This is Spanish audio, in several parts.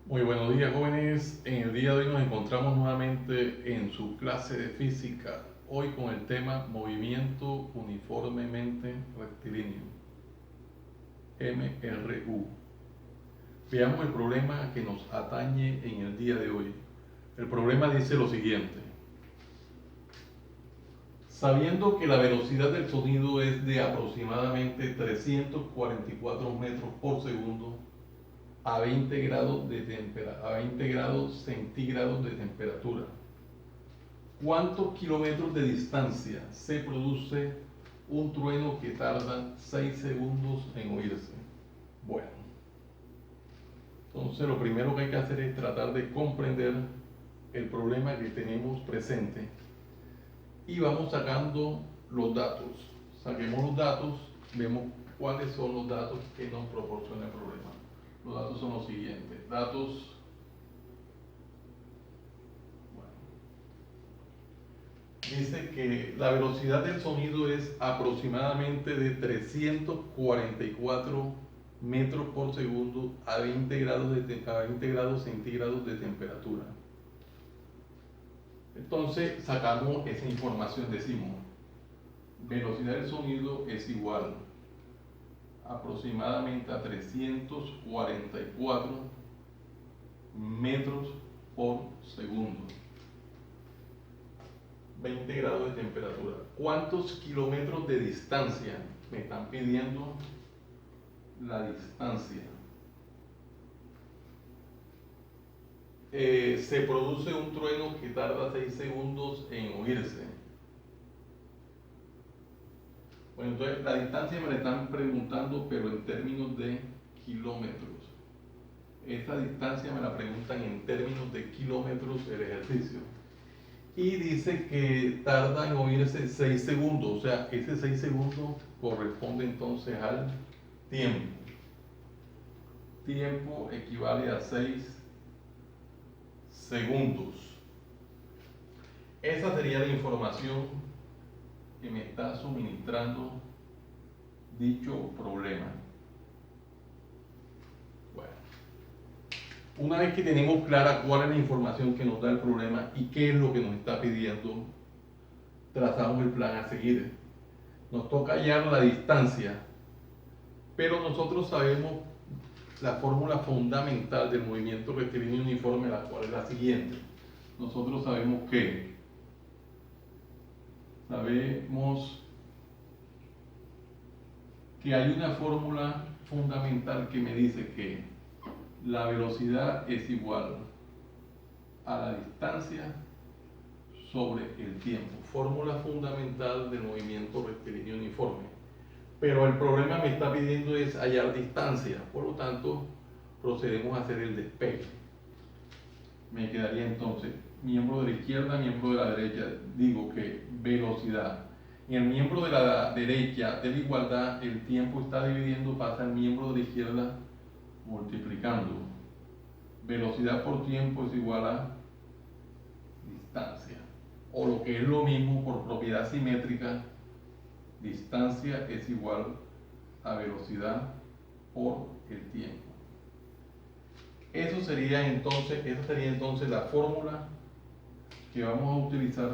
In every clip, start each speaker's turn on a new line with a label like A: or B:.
A: Muy buenos días, jóvenes. En el día de hoy nos encontramos nuevamente en su clase de física, hoy con el tema movimiento uniformemente rectilíneo, MRU. Veamos el problema que nos atañe en el día de hoy. El problema dice lo siguiente: sabiendo que la velocidad del sonido es de aproximadamente 344 metros por segundo, a 20 grados centígrados de temperatura, ¿cuántos kilómetros de distancia se produce un trueno que tarda 6 segundos en oírse? Bueno, entonces lo primero que hay que hacer es tratar de comprender el problema que tenemos presente y vamos sacando los datos. Saquemos los datos, vemos cuáles son los datos que nos proporciona el problema. Los datos son los siguientes. Datos. Bueno, dice que la velocidad del sonido es aproximadamente de 344 metros por segundo a 20 grados centígrados de temperatura. Entonces sacamos esa información, decimos, velocidad del sonido es igual aproximadamente a 344 metros por segundo, 20 grados de temperatura. ¿Cuántos kilómetros de distancia? Me están pidiendo la distancia. Se produce un trueno que tarda 6 segundos en oírse. Bueno, entonces la distancia me la están preguntando, pero en términos de kilómetros. Esta distancia me la preguntan en términos de kilómetros el ejercicio. Y dice que tarda en oírse 6 segundos, o sea, ese 6 segundos corresponde entonces al tiempo. Tiempo equivale a 6 segundos. Esa sería la información que me está suministrando dicho problema. Bueno, una vez que tenemos clara cuál es la información que nos da el problema y qué es lo que nos está pidiendo, trazamos el plan a seguir. Nos toca hallar la distancia, pero nosotros sabemos la fórmula fundamental del movimiento rectilíneo uniforme, la cual es la siguiente. Nosotros sabemos que hay una fórmula fundamental que me dice que la velocidad es igual a la distancia sobre el tiempo. Fórmula fundamental del movimiento rectilíneo uniforme. Pero el problema me está pidiendo es hallar distancia, por lo tanto procedemos a hacer el despegue. Me quedaría entonces miembro de la izquierda, miembro de la derecha. Digo que velocidad. En el miembro de la derecha de la igualdad, el tiempo está dividiendo, pasa al miembro de la izquierda multiplicando. Velocidad por tiempo es igual a distancia. O lo que es lo mismo, por propiedad simétrica, distancia es igual a velocidad por el tiempo. Esa sería entonces la fórmula que vamos a utilizar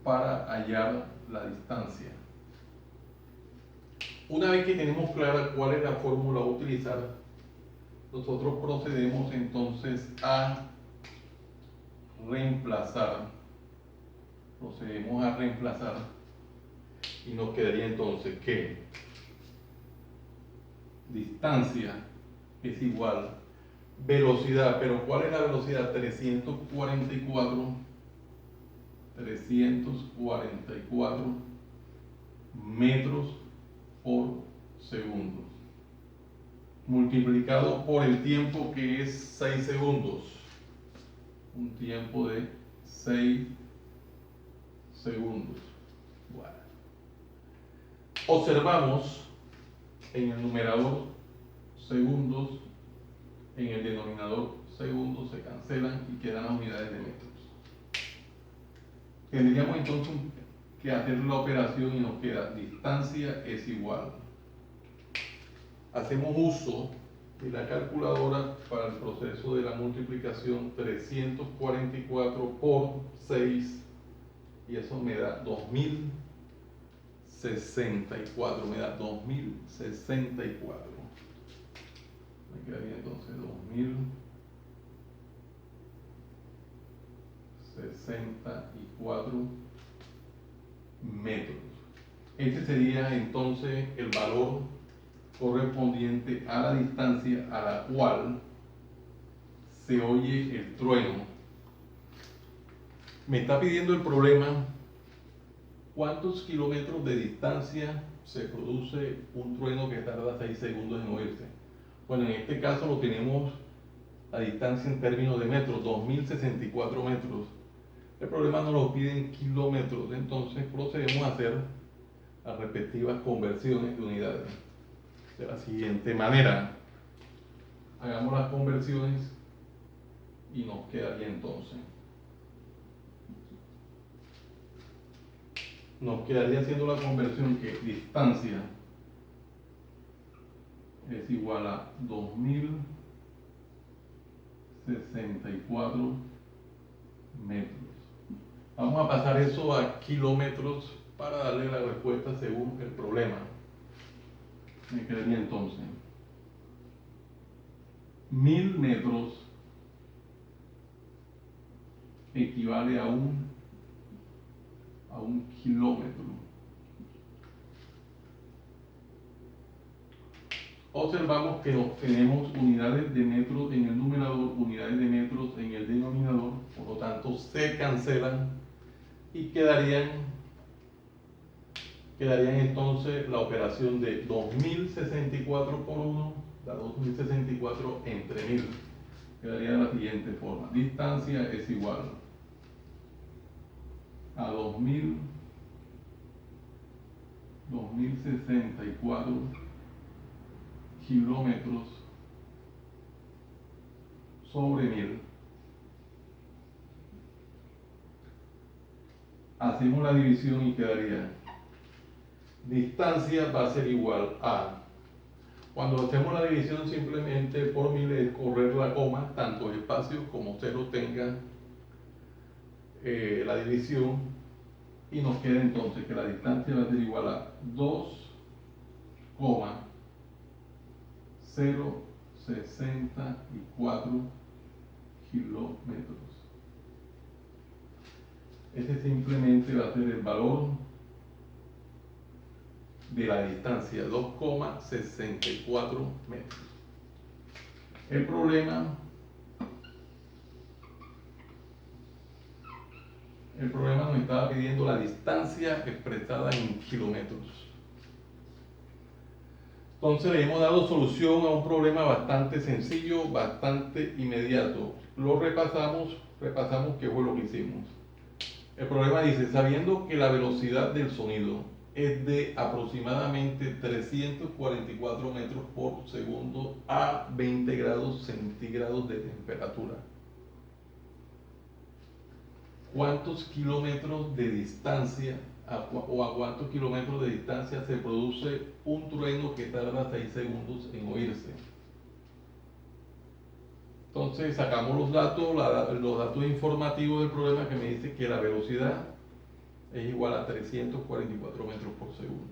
A: para hallar la distancia. Una vez que tenemos clara cuál es la fórmula a utilizar, nosotros procedemos entonces a reemplazar. Y nos quedaría entonces que distancia es igual velocidad, pero ¿cuál es la velocidad? 344 metros por segundo, multiplicado por el tiempo que es 6 segundos, un tiempo de 6 segundos. Bueno. Observamos en el numerador segundos, en el denominador segundos se cancelan y quedan las unidades de metros. Tendríamos entonces que hacer la operación y nos queda distancia es igual. Hacemos uso y la calculadora para el proceso de la multiplicación 344 por 6 y eso me da 2064, me da 2064. Me quedaría entonces 2064 metros. Este sería entonces el valor correspondiente a la distancia a la cual se oye el trueno. Me está pidiendo el problema cuántos kilómetros de distancia se produce un trueno que tarda 6 segundos en oírse. Bueno, en este caso lo tenemos la distancia en términos de metros, 2064 metros. El problema nos lo pide en kilómetros, entonces procedemos a hacer las respectivas conversiones de unidades. De la siguiente manera, hagamos las conversiones y nos quedaría entonces. Nos quedaría haciendo la conversión que distancia es igual a 2064 metros. Vamos a pasar eso a kilómetros para darle la respuesta según el problema. Me quedaría entonces 1000 metros equivale a un kilómetro. Observamos que tenemos unidades de metros en el numerador, unidades de metros en el denominador, por lo tanto se cancelan y quedarían entonces la operación de 2064 por 1 da 2064 entre 1000. Quedaría de la siguiente forma: distancia es igual a 2064 kilómetros sobre 1000. Hacemos la división y quedaría distancia va a ser igual a, cuando hacemos la división simplemente por 1000 es correr la coma, tanto espacio como cero tenga la división, y nos queda entonces que la distancia va a ser igual a 2,064 kilómetros. Ese simplemente va a ser el valor de la distancia, 2,64 metros. El problema nos estaba pidiendo la distancia expresada en kilómetros. Entonces le hemos dado solución a un problema bastante sencillo, bastante inmediato. Lo repasamos qué fue lo que hicimos. El problema dice, sabiendo que la velocidad del sonido es de aproximadamente 344 metros por segundo a 20 grados centígrados de temperatura, ¿cuántos kilómetros de distancia o a cuántos kilómetros de distancia se produce un trueno que tarda 6 segundos en oírse? Entonces sacamos los datos informativos del problema, que me dice que la velocidad es igual a 344 metros por segundo.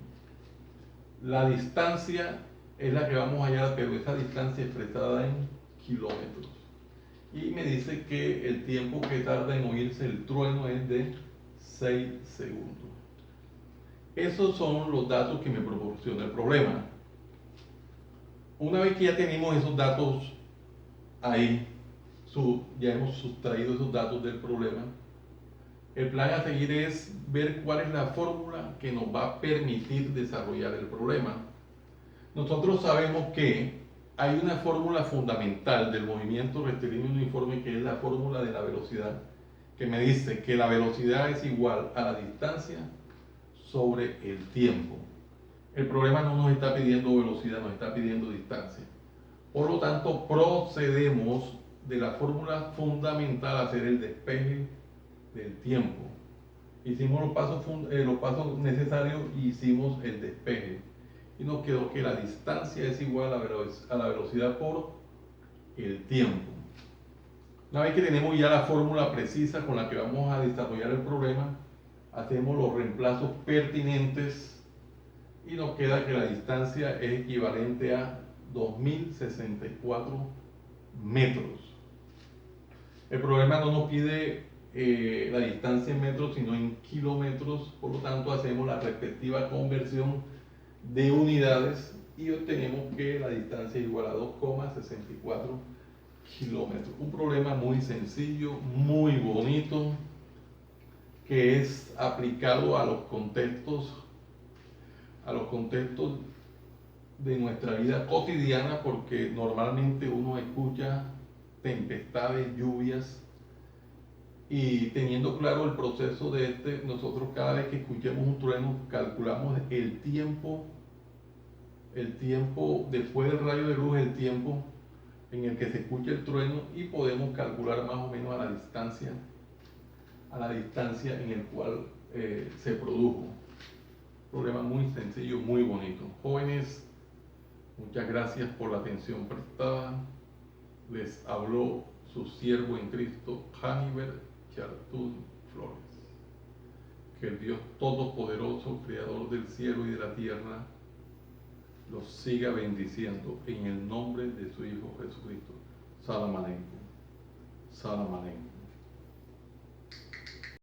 A: La distancia es la que vamos a hallar, pero esa distancia expresada en kilómetros. Y me dice que el tiempo que tarda en oírse el trueno es de 6 segundos. Esos son los datos que me proporciona el problema. Una vez que ya tenemos esos datos ahí, ya hemos sustraído esos datos del problema, el plan a seguir es ver cuál es la fórmula que nos va a permitir desarrollar el problema. Nosotros sabemos que hay una fórmula fundamental del movimiento rectilíneo uniforme, que es la fórmula de la velocidad, que me dice que la velocidad es igual a la distancia sobre el tiempo. El problema no nos está pidiendo velocidad, nos está pidiendo distancia. Por lo tanto, procedemos de la fórmula fundamental a hacer el despeje del tiempo. Hicimos los pasos necesarios y hicimos el despeje. y nos quedó que la distancia es igual a la velocidad por el tiempo. Una vez que tenemos ya la fórmula precisa con la que vamos a desarrollar el problema, hacemos los reemplazos pertinentes y nos queda que la distancia es equivalente a 2064 metros. El problema no nos pide la distancia en metros, sino en kilómetros, por lo tanto hacemos la respectiva conversión de unidades y obtenemos que la distancia es igual a 2,64 kilómetros. Un problema muy sencillo, muy bonito, que es aplicado a los contextos de nuestra vida cotidiana, porque normalmente uno escucha tempestades, lluvias, y teniendo claro el proceso de nosotros cada vez que escuchemos un trueno calculamos el tiempo después del rayo de luz, el tiempo en el que se escucha el trueno, y podemos calcular más o menos a la distancia en el cual se produjo. Problema muy sencillo, muy bonito. Jóvenes, muchas gracias por la atención prestada. Les habló su siervo en Cristo, Hannibal Chartún Flores. Que el Dios Todopoderoso, Creador del cielo y de la tierra, los siga bendiciendo en el nombre de su Hijo Jesucristo. Salam Aleikum. Salam Aleikum.